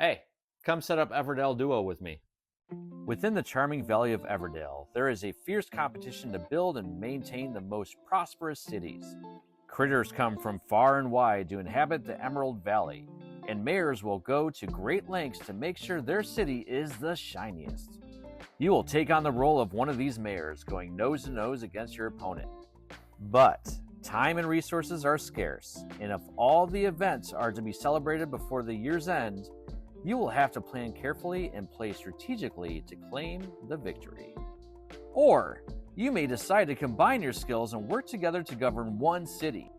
Hey, come set up Everdell Duo with me. Within the charming valley of Everdell, there is a fierce competition to build and maintain the most prosperous cities. Critters come from far and wide to inhabit the Emerald Valley, and mayors will go to great lengths to make sure their city is the shiniest. You will take on the role of one of these mayors, going nose to nose against your opponent. But time and resources are scarce, and if all the events are to be celebrated before the year's end, you will have to plan carefully and play strategically to claim the victory. Or you may decide to combine your skills and work together to govern one city.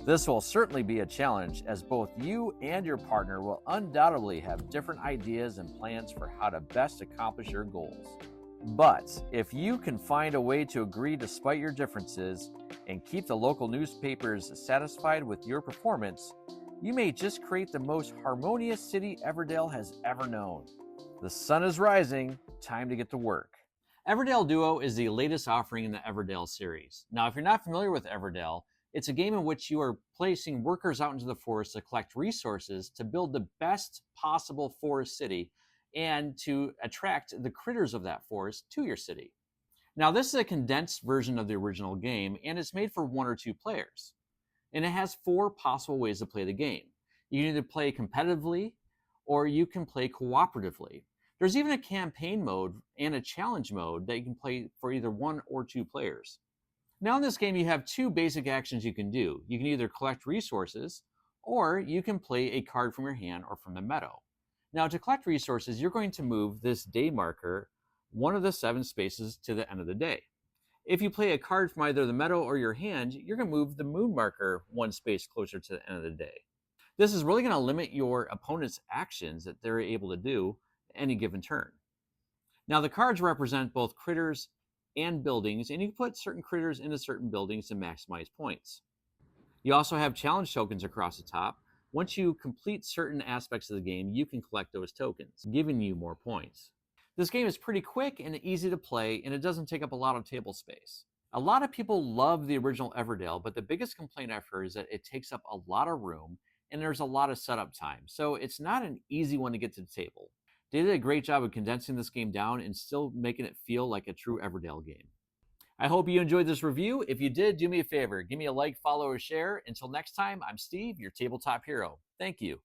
This will certainly be a challenge, as both you and your partner will undoubtedly have different ideas and plans for how to best accomplish your goals. But if you can find a way to agree despite your differences and keep the local newspapers satisfied with your performance, you may just create the most harmonious city Everdell has ever known. The sun is rising, time to get to work. Everdell Duo is the latest offering in the Everdell series. Now, if you're not familiar with Everdell, it's a game in which you are placing workers out into the forest to collect resources to build the best possible forest city and to attract the critters of that forest to your city. Now, this is a condensed version of the original game, and it's made for 1 or 2 players. And it has 4 possible ways to play the game. You can either play competitively or you can play cooperatively. There's even a campaign mode and a challenge mode that you can play for either 1 or 2 players. Now in this game, you have 2 basic actions you can do. You can either collect resources or you can play a card from your hand or from the meadow. Now to collect resources, you're going to move this day marker 1 of the 7 spaces to the end of the day. If you play a card from either the meadow or your hand, you're going to move the moon marker 1 space closer to the end of the day. This is really going to limit your opponent's actions that they're able to do any given turn. Now the cards represent both critters and buildings, and you can put certain critters into certain buildings to maximize points. You also have challenge tokens across the top. Once you complete certain aspects of the game, you can collect those tokens, giving you more points. This game is pretty quick and easy to play, and it doesn't take up a lot of table space. A lot of people love the original Everdell, but the biggest complaint I've heard is that it takes up a lot of room and there's a lot of setup time, so it's not an easy one to get to the table. They did a great job of condensing this game down and still making it feel like a true Everdell game. I hope you enjoyed this review. If you did, do me a favor, give me a like, follow, or share. Until next time, I'm Steve, your tabletop hero. Thank you.